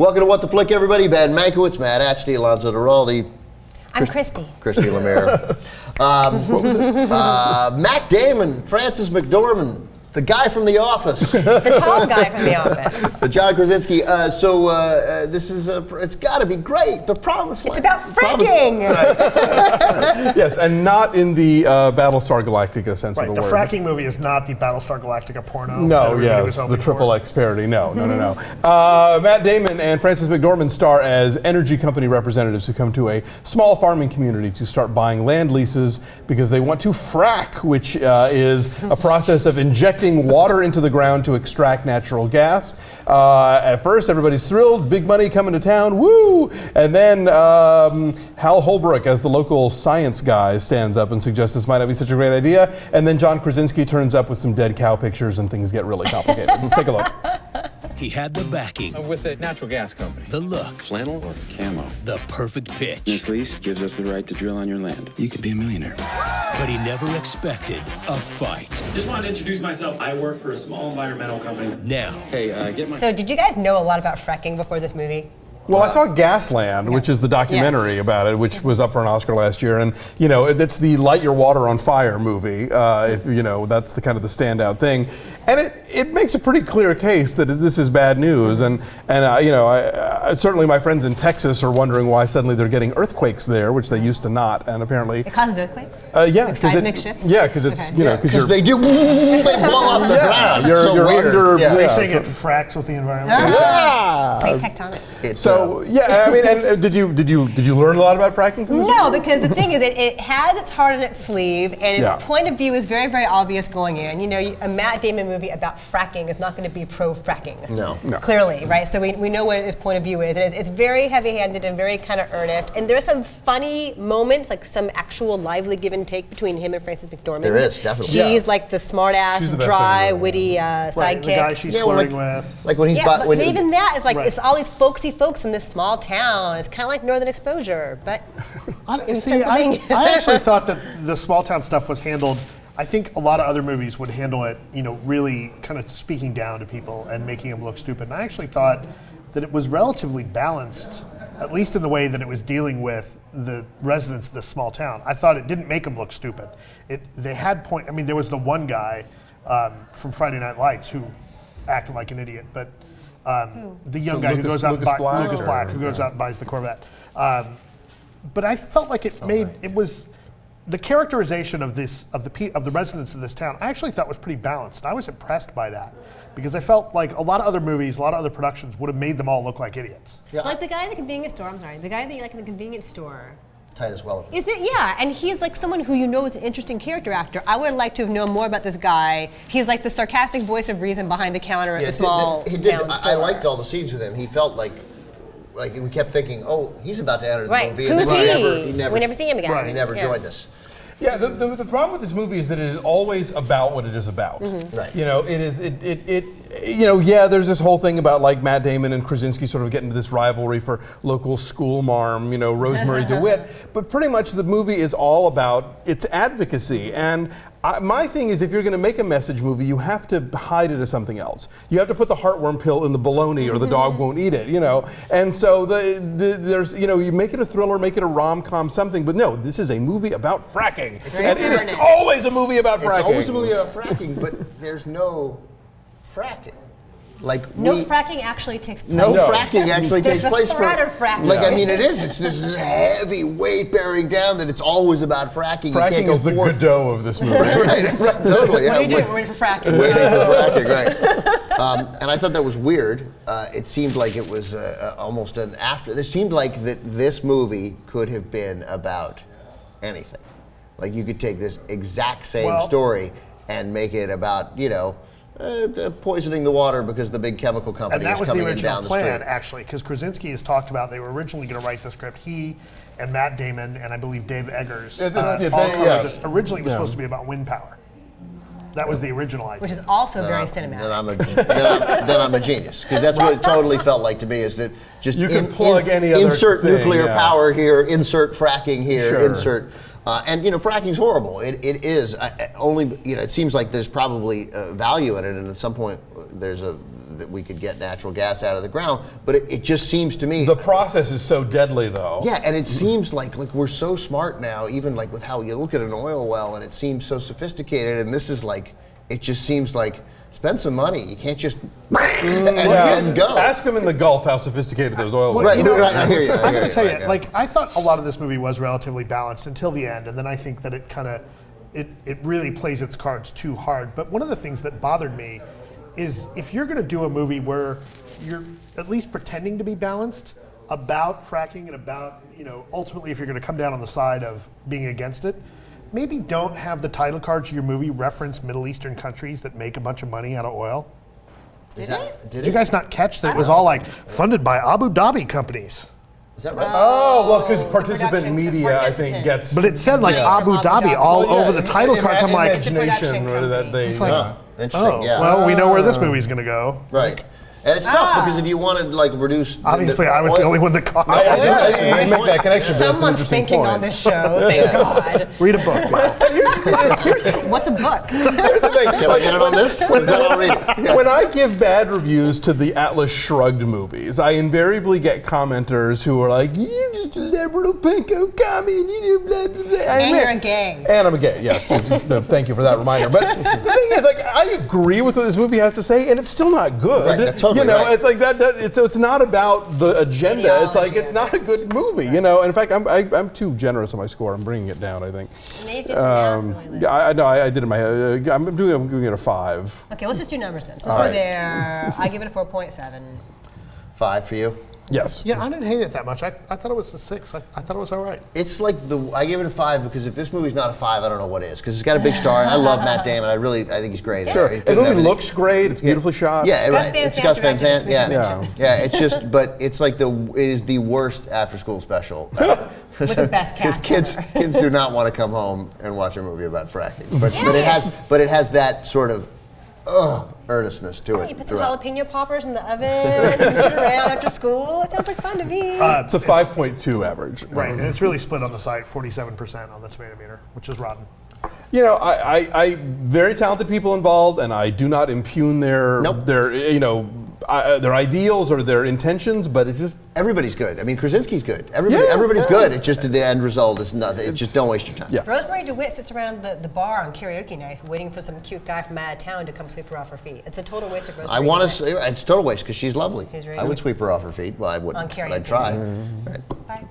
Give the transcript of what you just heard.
Welcome to What the Flick, everybody. Ben Mankiewicz, Matt Atchity, Alonso Duralde. I'm Christy. Christy Lemire. Matt Damon, Frances McDormand, the guy from The Office. The tall guy from The Office. The John Krasinski. This is, it's got to be great. The promise. It's about fracking. Yes, and not in the Battlestar Galactica sense of the word. The Fracking movie is not the Battlestar Galactica porno. No, yes, the Triple X parody. No. Matt Damon and Frances McDormand star as energy company representatives who come to a small farming community to start buying land leases because they want to frack, which is a process of injecting water into the ground to extract natural gas. At first, everybody's thrilled, big money coming to town, woo! And then Hal Holbrook, as the local science guy, stands up and suggests this might not be such a great idea. And then John Krasinski turns up with some dead cow pictures and things get really complicated. Take a look. He had the backing. With a natural gas company. The look. Flannel or camo? The perfect pitch. This lease gives us the right to drill on your land. You could be a millionaire. But he never expected a fight. Just wanted to introduce myself. I work for a small environmental company. Now. Hey, get my... So did you guys know a lot about fracking before this movie? Well, I saw Gasland, which is the documentary about it, which was up for an Oscar last year, and it's the Light Your Water on Fire movie. If that's the kind of the standout thing, and it makes a pretty clear case that this is bad news, and certainly my friends in Texas are wondering why suddenly they're getting earthquakes there, which they used to not, and apparently it causes earthquakes. Yeah, like seismic shifts. Yeah, because it's because they do they blow up the ground. You're weird. under. Yeah. They say it fracks with the environment. Plate tectonic. So yeah, I mean, and did you learn a lot about fracking from this? No, because the thing is, it has its heart in its sleeve, and its point of view is very, very obvious going in. A Matt Damon movie about fracking is not going to be pro-fracking. No. Clearly, right? So we know what his point of view is. It's very heavy-handed and very kind of earnest, and there's some funny moments, like some actual lively give and take between him and Frances McDormand. There is, definitely. She's like the smart-ass, dry, witty sidekick. The guy she's flirting with. Like when he's but even that is like it's all these folksy folks in this small town. It's kind of like Northern Exposure, but in Pennsylvania. I actually thought that the small town stuff was handled. I think a lot of other movies would handle it, really kind of speaking down to people and making them look stupid. And I actually thought that it was relatively balanced, at least in the way that it was dealing with the residents of this small town. I thought it didn't make them look stupid. They had point. I mean, there was the one guy from Friday Night Lights who acted like an idiot, but the young guy who goes out and buys Lucas Black, who goes out and buys the Corvette. But I felt like it was the characterization of the residents of this town. I actually thought was pretty balanced. I was impressed by that because I felt like a lot of other movies, a lot of other productions would have made them all look like idiots. Yeah. Like the guy in the convenience store. I'm sorry, the guy that you like in the convenience store. Titus Welliver. Is it? Yeah, and he's like someone who is an interesting character actor. I would have liked to have known more about this guy. He's like the sarcastic voice of reason behind the counter at the small town store. I liked all the scenes with him. He felt like we kept thinking, oh, he's about to enter the movie. Who's he? We never see him again. He never joined us. Yeah, the problem with this movie is that it is always about what it is about. Mm-hmm. Right. There's this whole thing about like Matt Damon and Krasinski sort of getting into this rivalry for local school marm, Rosemarie DeWitt. But pretty much the movie is all about its advocacy. And my thing is, if you're going to make a message movie, you have to hide it as something else. You have to put the heartworm pill in the bologna, or the dog won't eat it. And so there's you make it a thriller, make it a rom-com, something. But no, this is a movie about fracking, and it is always a movie about fracking. It's always a movie about fracking, but there's no fracking. Fracking actually takes place. Fracking actually takes place. There's the threat of fracking. It is. It's this heavy weight bearing down that it's always about fracking. Fracking is the Godot of this movie. right, totally. What are you doing? We're waiting for fracking. Waiting for fracking, right. And I thought that was weird. It seemed like it was almost an after. It seemed like that this movie could have been about anything. Like you could take this exact same story and make it about, poisoning the water because the big chemical company is coming in down the street. And that was the original plan, actually, because Krasinski has talked about they were originally going to write the script. He and Matt Damon and I believe Dave Eggers originally was supposed to be about wind power. That was the original idea. Which is also very cinematic. Then I'm a genius, because that's what it totally felt like to me. Is that just you can plug any other insert thing, nuclear power here, insert fracking here, insert. And fracking's horrible. It is only. It seems like there's probably value in it, and at some point there's that we could get natural gas out of the ground. But it just seems to me The process is so deadly, though. yeah, and it seems like we're so smart now, even like with how you look at an oil well, and it seems so sophisticated. And this is like, it just seems like spend some money. You can't just and go. Ask them in the Gulf how sophisticated those oil wells Right, are. right. I hear you. I'm going to tell you, like, I thought a lot of this movie was relatively balanced until the end, and then I think that it kind of, it really plays its cards too hard. But one of the things that bothered me is if you're going to do a movie where you're at least pretending to be balanced about fracking and about, ultimately if you're going to come down on the side of being against it, maybe don't have the title cards of your movie reference Middle Eastern countries that make a bunch of money out of oil. Did you guys not catch that it was all like funded by Abu Dhabi companies? Is that right? Oh, well, because participant production- media, I participant. think, gets... But it said like Abu Dhabi all over the title cards. I'm like, imagination company. that they... Interesting. oh, Yeah. well, we know where this movie's going to go. Right. And it's tough because if you want to reduce, Obviously, I was the only one that caught I it. didn't make that connection, but it's an Someone's interesting thinking point. on this show. Thank God. Read a book. What's a book? Here's the thing. Can I get it on this? Is that what I read? When I give bad reviews to the Atlas Shrugged movies, I invariably get commenters who are like, "You're just a liberal pinko commie, you blah, blah, blah." And you're a gay. And I'm a gay, yes. Thank you for that reminder. But the thing is, like, I agree with what this movie has to say, and it's still not good. Right, that's totally right. It's like that. It's not about the agenda. It's like it's not a good movie, And in fact, I'm too generous on my score. I'm bringing it down, I think. You did some math really Yeah, I did it in my head. I'm giving it a 5. Okay, let's just do numbers then. Since we're there, I give it a 4.7. 5 for you. Yes. Yeah, I didn't hate it that much. I thought it was a 6. I thought it was all right. It's like I give it a 5 because if this movie's not a 5, I don't know what is. Because it's got a big star, and I love Matt Damon. I think he's great. Sure. He's The good in movie everything. looks great. It's beautifully shot. Yeah, Gus right. Van It's Sant Gus Van directed, Sant. we should Yeah. mention. Yeah. It's just, but it's like it is the worst after-school special. With the best Because cast kids do not want to come home and watch a movie about fracking. But it has that sort of earnestness to it. You put some throughout. jalapeno poppers in the oven and sit around after school. It sounds like fun to me. It's a 5.2 average. Right, and it's really split on the site, 47% on the tomato meter, which is rotten. I very talented people involved, and I do not impugn their ideals or their intentions, but it's just Everybody's good. I mean, Krasinski's good. Everybody's good. It's just the end result is nothing. It's just don't waste your time. Yeah. Rosemarie DeWitt sits around the bar on karaoke night waiting for some cute guy from out of town to come sweep her off her feet. It's a total waste of Rosemarie I want DeWitt. to. It's total waste because she's lovely. She's really I would good. sweep her off her feet. Well, I wouldn't. On But karaoke. I'd try. Right. Bye.